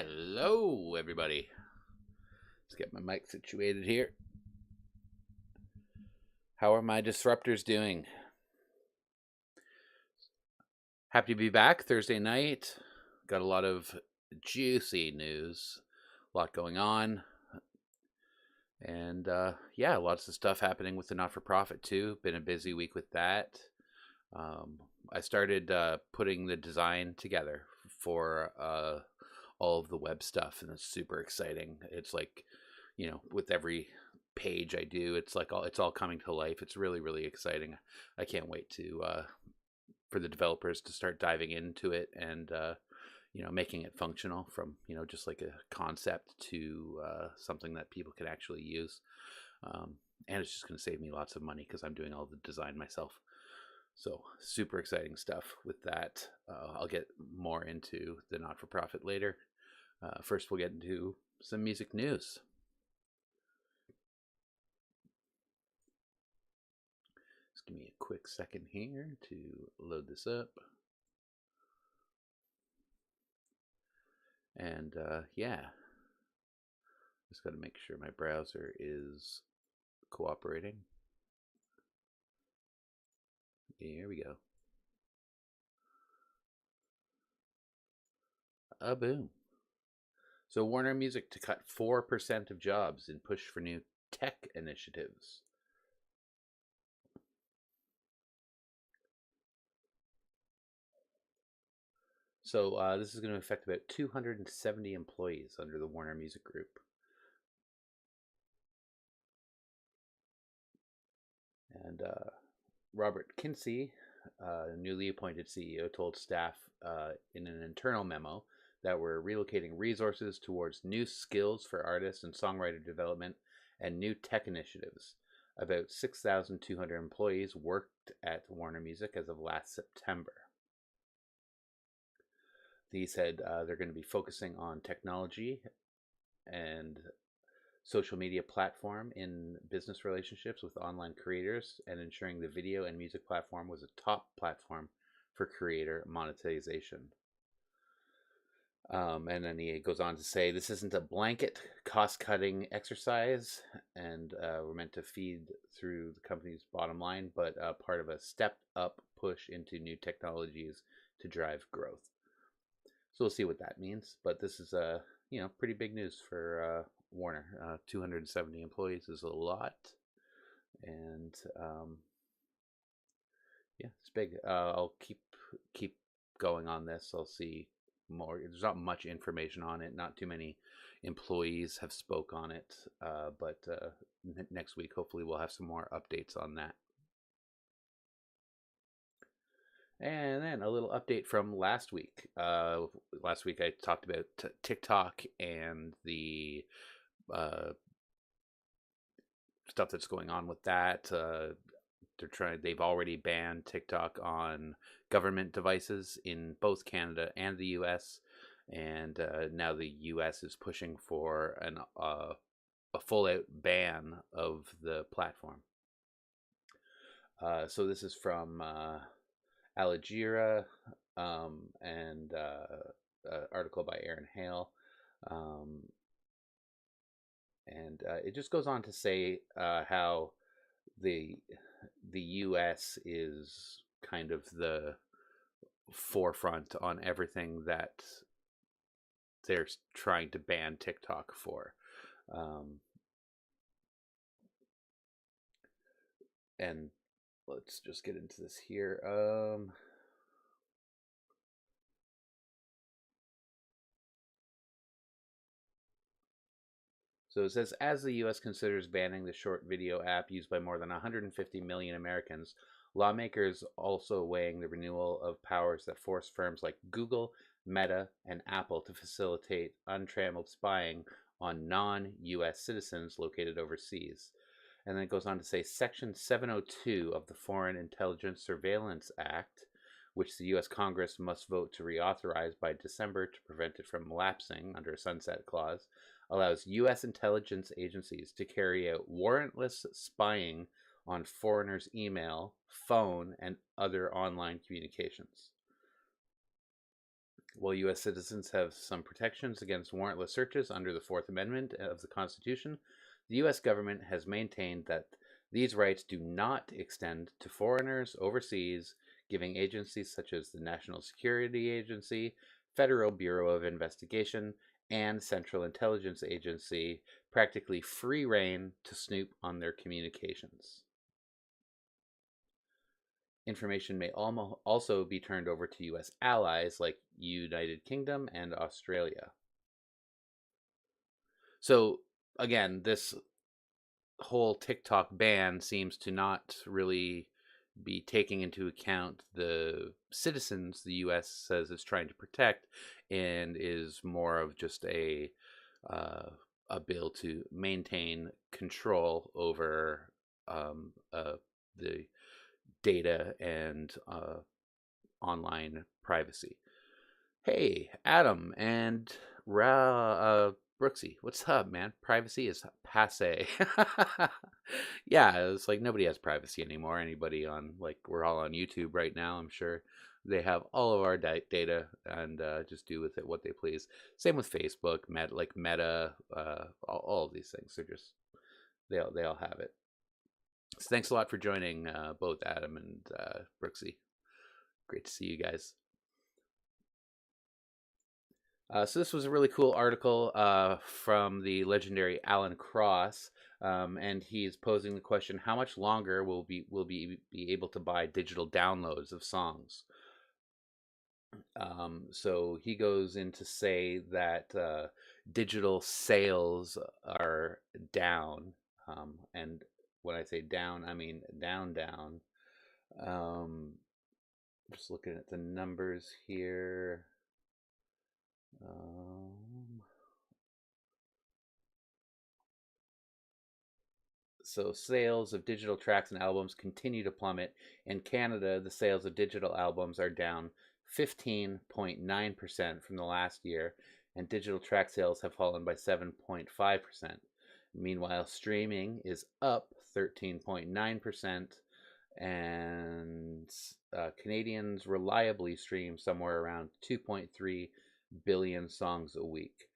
Hello, everybody. Let's get my mic situated here. How are my disruptors doing? Happy to be back Thursday night. Got a lot of juicy news, a lot going on. And lots of stuff happening with the not-for-profit too. Been a busy week with that. I started putting the design together for all of the web stuff, and it's super exciting. It's like, with every page I do, it's all coming to life. It's really, really exciting. I can't wait to for the developers to start diving into it and making it functional from just like a concept to something that people can actually use. And it's just going to save me lots of money because I'm doing all the design myself. So super exciting stuff with that. I'll get more into the not-for-profit later. First, we'll get into some music news. Just give me a quick second here to load this up. And just got to make sure my browser is cooperating. Here we go. Boom. So Warner Music to cut 4% of jobs and push for new tech initiatives. So this is going to affect about 270 employees under the Warner Music Group. And Robert Kinsey, newly appointed CEO, told staff in an internal memo that we're relocating resources towards new skills for artists and songwriter development and new tech initiatives. About 6,200 employees worked at Warner Music as of last September. He said they're going to be focusing on technology and social media platform in business relationships with online creators and ensuring the video and music platform was a top platform for creator monetization. And then he goes on to say, this isn't a blanket cost-cutting exercise, and we're meant to feed through the company's bottom line, but part of a stepped-up push into new technologies to drive growth. So we'll see what that means, but this is pretty big news for Warner. 270 employees is a lot, and it's big. I'll keep going on this. I'll see more. There's not much information on it. Not too many employees have spoke on it, but next week hopefully we'll have some more updates on that. And then a little update from last week. Last week I talked about TikTok and the stuff that's going on with that. They've already banned TikTok on government devices in both Canada and the US, and now the US is pushing for a full-out ban of the platform. So this is from Al and article by Aaron Hale. And it just goes on to say how the U.S. is kind of the forefront on everything that they're trying to ban TikTok for. And let's just get into this here. So it says, as the U.S. considers banning the short video app used by more than 150 million Americans, lawmakers also weighing the renewal of powers that force firms like Google, Meta, and Apple to facilitate untrammeled spying on non-U.S. citizens located overseas. And then it goes on to say, Section 702 of the Foreign Intelligence Surveillance Act, which the U.S. Congress must vote to reauthorize by December to prevent it from lapsing under a sunset clause, allows U.S. intelligence agencies to carry out warrantless spying on foreigners' email, phone, and other online communications. While U.S. citizens have some protections against warrantless searches under the Fourth Amendment of the Constitution, the U.S. government has maintained that these rights do not extend to foreigners overseas, giving agencies such as the National Security Agency, Federal Bureau of Investigation, and Central Intelligence Agency practically free rein to snoop on their communications. Information may also be turned over to U.S. allies like United Kingdom and Australia. So, again, this whole TikTok ban seems to not really be taking into account the citizens the U.S. says it's trying to protect, and is more of just a bill to maintain control over the data and online privacy. Hey, Adam and Brooksy, what's up, man? Privacy is passe. Yeah, it's like nobody has privacy anymore. Anybody on, like, we're all on YouTube right now. I'm sure they have all of our data and just do with it what they please. Same with Facebook, Meta, all of these things. They're just they all have it. So thanks a lot for joining, both Adam and Brooksy. Great to see you guys. So this was a really cool article from the legendary Alan Cross, and he's posing the question: how much longer will be able to buy digital downloads of songs? So he goes in to say that digital sales are down, and when I say down, I mean down. Just looking at the numbers here. So sales of digital tracks and albums continue to plummet. In Canada, the sales of digital albums are down 15.9% from the last year, and digital track sales have fallen by 7.5%. Meanwhile, streaming is up 13.9%, and Canadians reliably stream somewhere around 2.3 billion songs a week.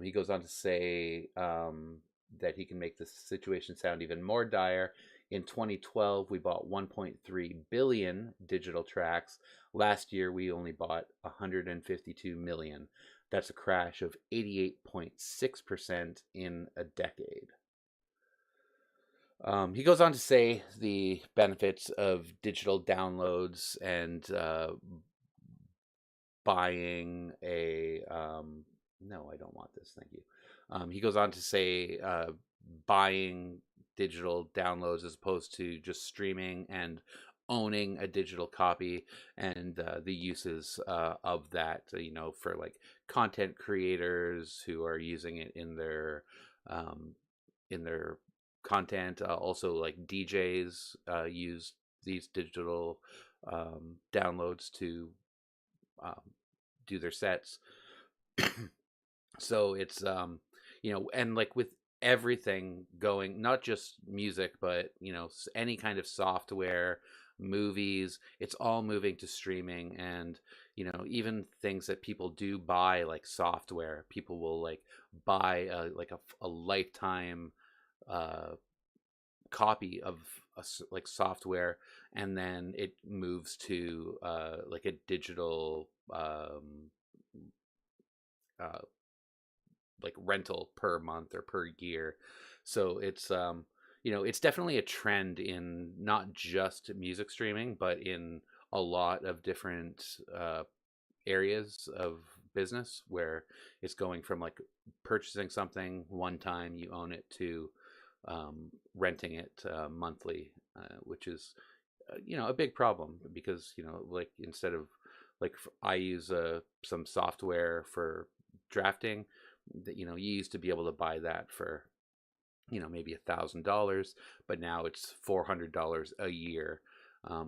He goes on to say that he can make the situation sound even more dire. In 2012, we bought 1.3 billion digital tracks. Last year, we only bought 152 million. That's a crash of 88.6% in a decade. He goes on to say the benefits of digital downloads and buying a no, I don't want this, thank you. He goes on to say buying digital downloads as opposed to just streaming and owning a digital copy, and the uses of that, for like content creators who are using it in their content. Also, like DJs use these digital downloads to do their sets. So it's and like with everything going, not just music, but any kind of software, movies, it's all moving to streaming. And even things that people do buy, like software, people will like buy a lifetime copy of like software, and then it moves to like a digital like rental per month or per year. So it's it's definitely a trend in not just music streaming, but in a lot of different areas of business, where it's going from like purchasing something one time, you own it, to renting it monthly, which is a big problem, because like instead of like I use some software for drafting that you used to be able to buy that for maybe $1,000, but now it's $400 a year.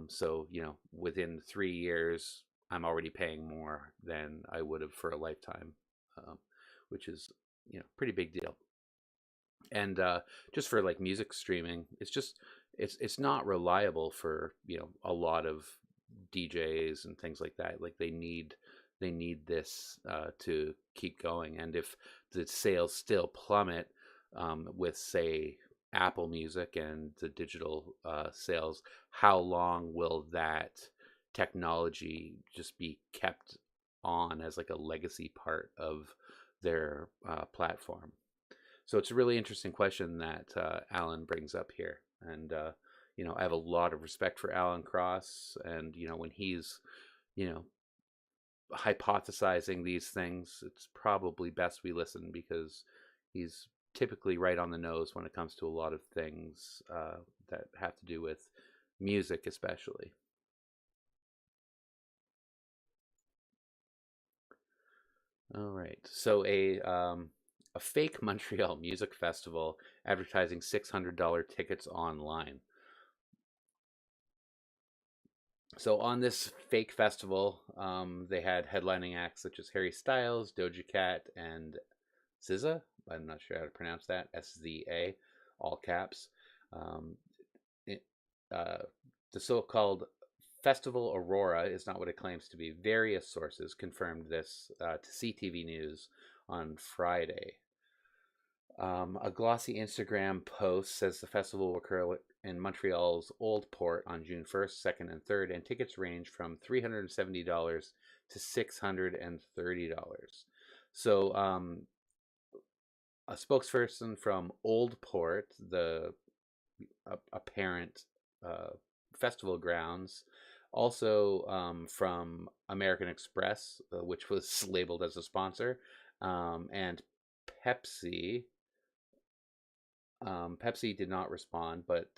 So within 3 years I'm already paying more than I would have for a lifetime, which is pretty big deal. And just for like music streaming, it's not reliable for a lot of DJs and things like that. Like they need they need this to keep going. And if the sales still plummet with, say, Apple Music and the digital sales, how long will that technology just be kept on as like a legacy part of their platform? So it's a really interesting question that Alan brings up here. And, I have a lot of respect for Alan Cross. And, when he's, hypothesizing these things, it's probably best we listen, because he's typically right on the nose when it comes to a lot of things that have to do with music, especially. All right. So a fake Montreal music festival advertising $600 tickets online. So on this fake festival, they had headlining acts such as Harry Styles, Doja Cat, and SZA. I'm not sure how to pronounce that. SZA, all caps. The so-called Festival Aurora is not what it claims to be. Various sources confirmed this to CTV News on Friday. A glossy Instagram post says the festival will occur in Montreal's Old Port on June 1st, 2nd, and 3rd, and tickets range from $370 to $630. So a spokesperson from Old Port, the apparent festival grounds, also from American Express, which was labeled as a sponsor, and Pepsi. Pepsi did not respond, but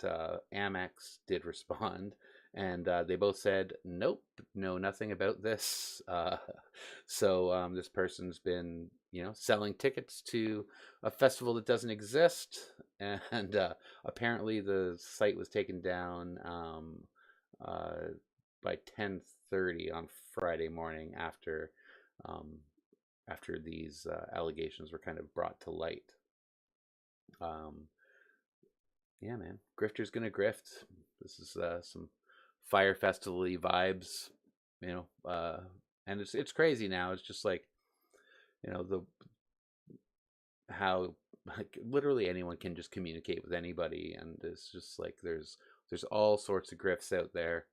Amex did respond, and they both said, nope, know nothing about this. So this person's been, selling tickets to a festival that doesn't exist, and apparently the site was taken down by 10:30 on Friday morning after these allegations were kind of brought to light. Yeah, man, grifter's gonna grift. This is some Fire Festival-y vibes, and it's crazy now. It's just like, how like literally anyone can just communicate with anybody, and it's just like there's all sorts of grifts out there.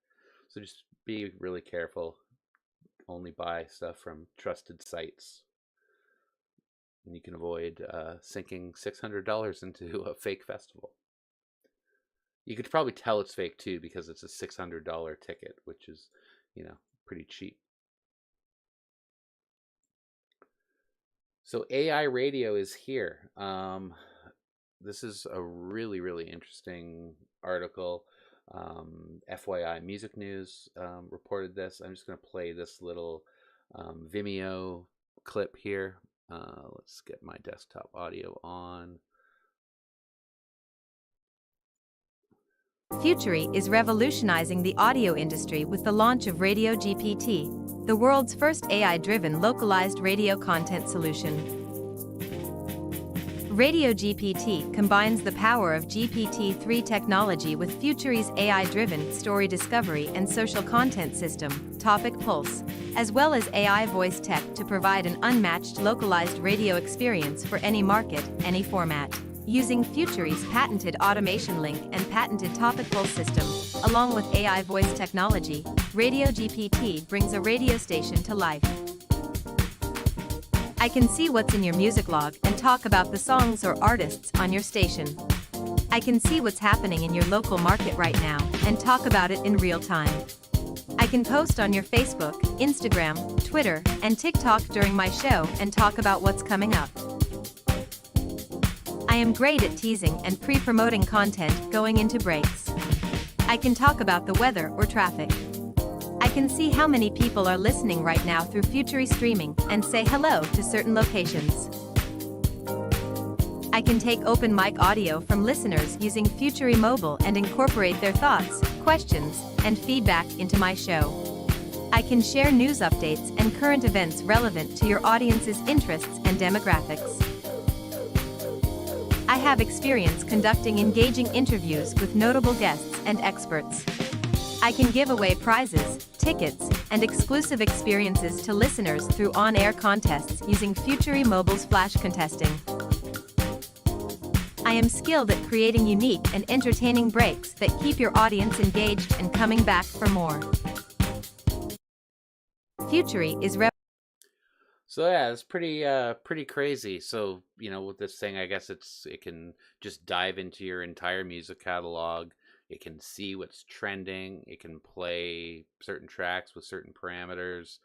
So just be really careful. Only buy stuff from trusted sites, and you can avoid sinking $600 into a fake festival. You could probably tell it's fake too, because it's a $600 ticket, which is, pretty cheap. So A.I Radio is here. This is a really, really interesting article. FYI, Music News reported this. I'm just going to play this little Vimeo clip here. Let's get my desktop audio on. Futury is revolutionizing the audio industry with the launch of Radio GPT, the world's first AI-driven localized radio content solution. Radio GPT combines the power of GPT-3 technology with Futury's AI-driven story discovery and social content system, Topic Pulse, as well as AI voice tech to provide an unmatched localized radio experience for any market, any format. Using Futury's patented automation link and patented Topic Pulse system, along with AI voice technology, Radio GPT brings a radio station to life. I can see what's in your music log and talk about the songs or artists on your station. I can see what's happening in your local market right now and talk about it in real time. I can post on your Facebook, Instagram, Twitter, and TikTok during my show and talk about what's coming up. I am great at teasing and pre-promoting content going into breaks. I can talk about the weather or traffic. I can see how many people are listening right now through Futury streaming and say hello to certain locations. I can take open mic audio from listeners using Futury Mobile and incorporate their thoughts, questions, and feedback into my show. I can share news updates and current events relevant to your audience's interests and demographics. I have experience conducting engaging interviews with notable guests and experts. I can give away prizes, tickets, and exclusive experiences to listeners through on-air contests using Futury Mobile's flash contesting. I am skilled at creating unique and entertaining breaks that keep your audience engaged and coming back for more. Futury is So yeah, it's pretty crazy. So, with this thing, I guess it can just dive into your entire music catalog. It can see what's trending. It can play certain tracks with certain parameters.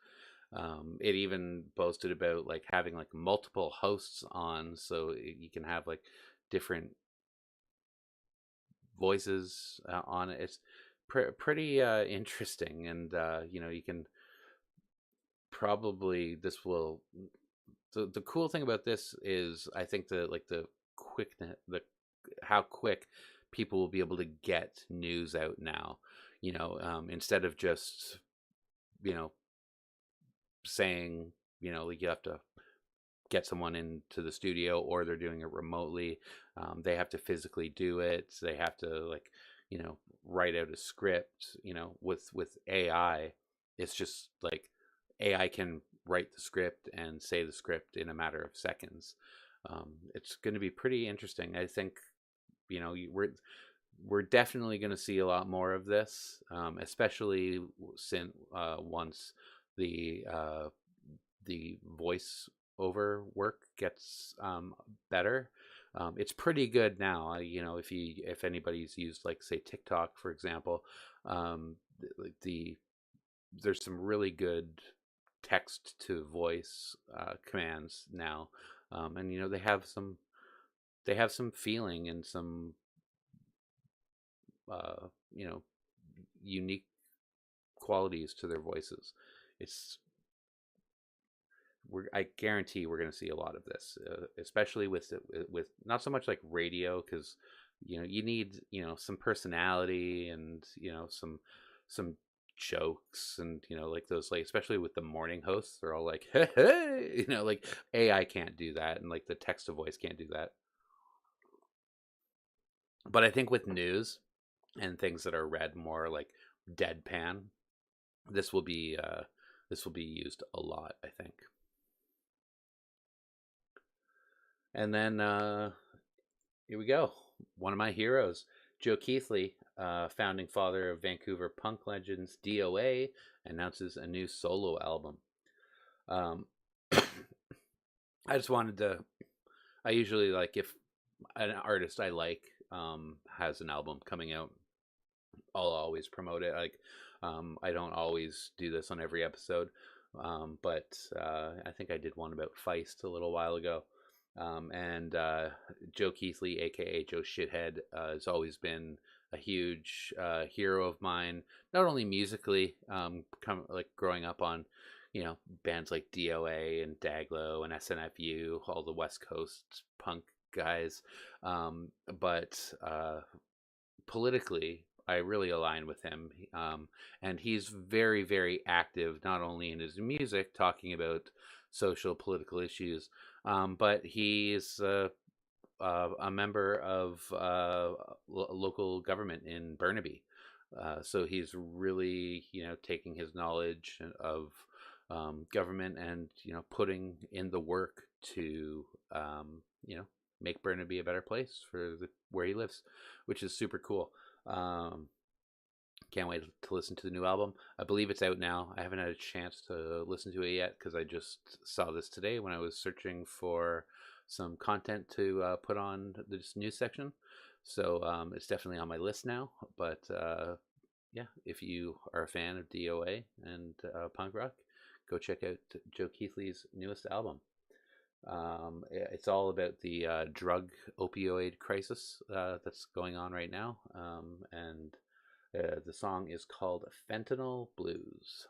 It even boasted about like having like multiple hosts on, so you can have like different voices on it. It's pretty interesting, and you can probably this will the cool thing about this is I think the quickness, the how quick people will be able to get news out now. Instead of just you know saying like you have to get someone into the studio, or they're doing it remotely. They have to physically do it. They have to like write out a script. With AI, it's just like AI can write the script and say the script in a matter of seconds. It's going to be pretty interesting. I think we're definitely going to see a lot more of this, especially since once the voice over work gets better. It's pretty good now. If anybody's used like say TikTok for example, the there's some really good text to voice commands now, and they have some feeling and some uh, you know unique qualities to their voices. It's I guarantee we're going to see a lot of this, especially with not so much like radio, because you need some personality and some jokes, and like those, like especially with the morning hosts, they're all like hey, hey, like AI can't do that, and like the text to voice can't do that. But I think with news and things that are read more like deadpan, this will be used a lot, I think. And then here we go. One of my heroes, Joe Kiethly, founding father of Vancouver punk legends DOA, announces a new solo album. Um, I just wanted to. I usually like if an artist I like has an album coming out, I'll always promote it. Like, I don't always do this on every episode, but I think I did one about Feist a little while ago. And Joe Keithley, aka Joe Shithead, has always been a huge hero of mine. Not only musically, like growing up on, bands like DOA and Daglo and SNFU, all the West Coast punk guys, but politically, I really align with him. And he's very, very active, not only in his music, talking about social, political issues, but he's a member of local government in Burnaby. So he's really, taking his knowledge of government and, putting in the work to, make Burnaby a better place for where he lives, which is super cool. Um, can't wait to listen to the new album. I believe it's out now. I haven't had a chance to listen to it yet because I just saw this today when I was searching for some content to put on this news section. So it's definitely on my list now. But yeah, if you are a fan of DOA and punk rock, go check out Joe Keithley's newest album. It's all about the drug opioid crisis that's going on right now, and the song is called Fentanyl Blues.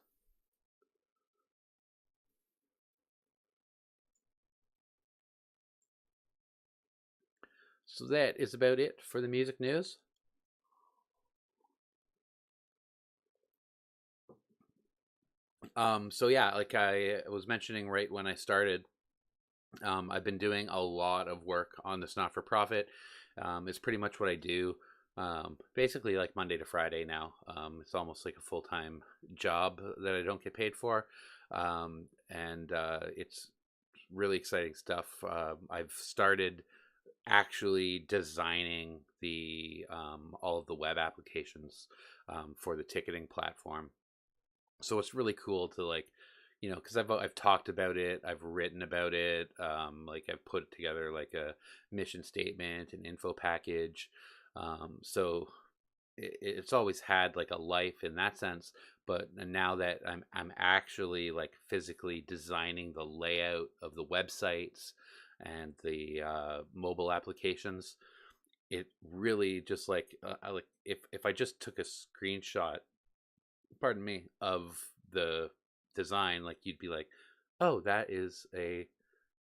So that is about it for the music news. So yeah, like I was mentioning right when I started, I've been doing a lot of work on this not for profit. It's pretty much what I do. Basically like Monday to Friday now. It's almost like a full-time job that I don't get paid for. And it's really exciting stuff. I've started actually designing the all of the web applications for the ticketing platform. So it's really cool to like, because I've talked about it, I've written about it, like I've put together like a mission statement, an info package. So it's always had like a life in that sense, but now that I'm actually like physically designing the layout of the websites and the mobile applications, it really just like I like if I just took a screenshot, pardon me, of the design, like you'd be like, oh, that is a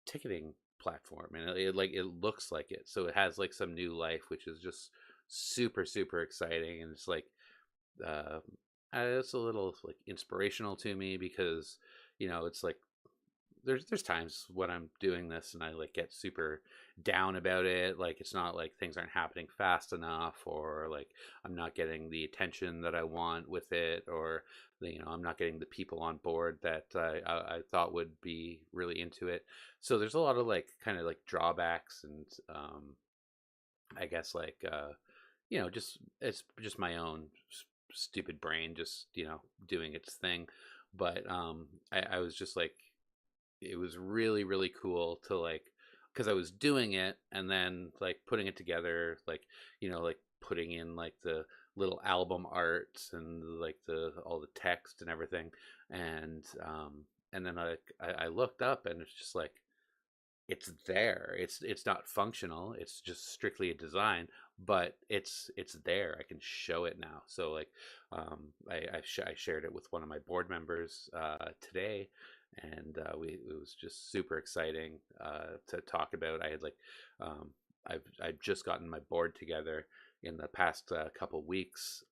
ticketing platform, and it looks like it, so it has like some new life, which is just super super exciting. And it's like uh it's a little like inspirational to me because it's like there's times when I'm doing this and I like get super down about it. Like it's not like things aren't happening fast enough, or like I'm not getting the attention that I want with it, or I'm not getting the people on board that I thought would be really into it. So there's a lot of like kind of like drawbacks, and I guess like just it's just my own stupid brain just doing its thing. But I was just like, it was really really cool to like, because I was doing it and then like putting it together, like like putting in like the little album art and like the all the text and everything. And then I looked up and it's just like, it's there. It's not functional. It's just strictly a design, but it's there. I can show it now. So like, I shared it with one of my board members today, and it was just super exciting to talk about. I had like, I've just gotten my board together in the past couple weeks.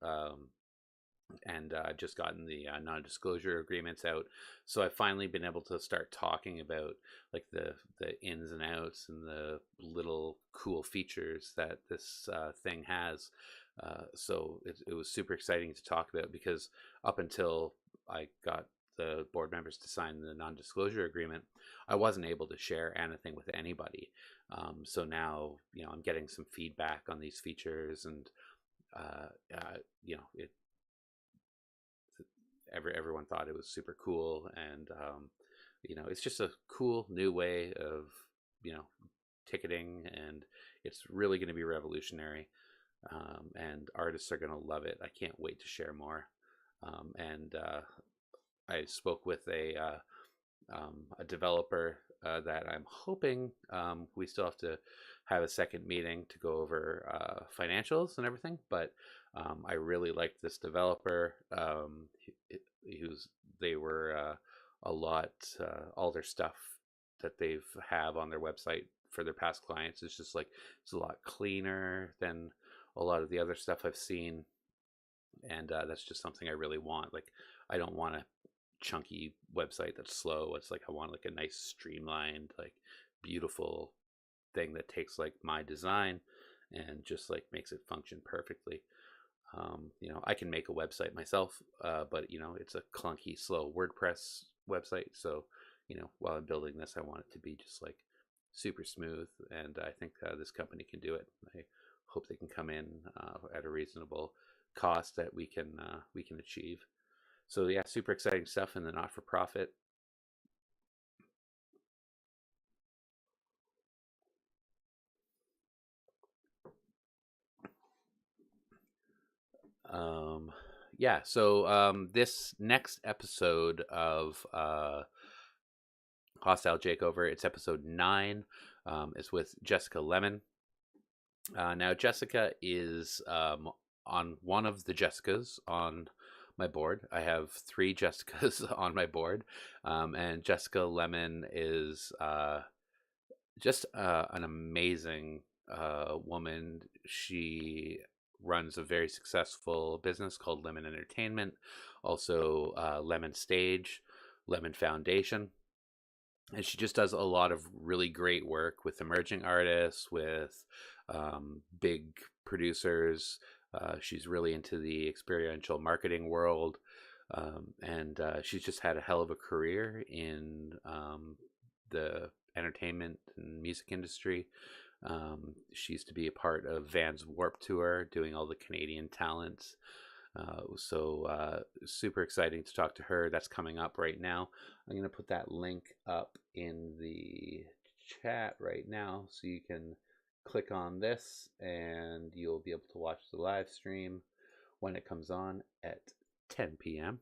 And I've just gotten the non-disclosure agreements out, so I've finally been able to start talking about like the ins and outs and the little cool features that this thing has. So it was super exciting to talk about, because up until I got the board members to sign the non-disclosure agreement, I wasn't able to share anything with anybody. So now I'm getting some feedback on these features, and it everyone thought it was super cool. And it's just a cool new way of you know ticketing, and it's really going to be revolutionary. And artists are going to love it. I can't wait to share more. And I spoke with a developer that I'm hoping, we still have to have a second meeting to go over financials and everything. But I really liked this developer. They were a lot, all their stuff that they've have on their website for their past clients is just like, it's a lot cleaner than a lot of the other stuff I've seen. And that's just something I really want. Like, I don't want a chunky website that's slow. It's like, I want like a nice streamlined, like beautiful thing that takes like my design and just like makes it function perfectly. I can make a website myself, but it's a clunky, slow WordPress website. So, while I'm building this, I want it to be just like super smooth, and I think this company can do it. I hope they can come in at a reasonable cost that we can achieve. So yeah, super exciting stuff in the not-for-profit. Um, yeah, so this next episode of Hostile Takeover, it's episode 9. Is with Jessica Lemon. Now, Jessica is on one of the Jessicas on my board. I have 3 Jessicas on my board, and Jessica Lemon is just an amazing woman. She runs a very successful business called Lemon Entertainment, also Lemon Stage, Lemon Foundation. And she just does a lot of really great work with emerging artists, with big producers. She's really into the experiential marketing world. And she's just had a hell of a career in the entertainment and music industry. She used to be a part of Van's Warped Tour, doing all the Canadian talents. Super exciting to talk to her. That's coming up right now. I'm going to put that link up in the chat right now so you can click on this and you'll be able to watch the live stream when it comes on at 10 p.m.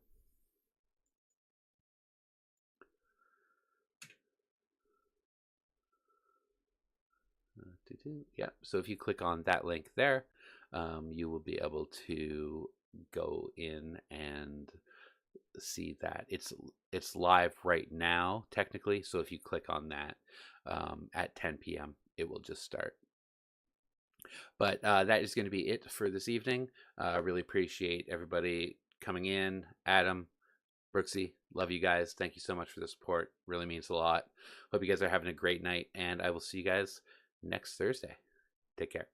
Yeah, so if you click on that link there, you will be able to go in and see that it's live right now technically. So if you click on that at 10 p.m. it will just start. But that is going to be it for this evening. I really appreciate everybody coming in. Adam, Brooksy, love you guys. Thank you so much for the support. Really means a lot. Hope you guys are having a great night, and I will see you guys next Thursday. Take care.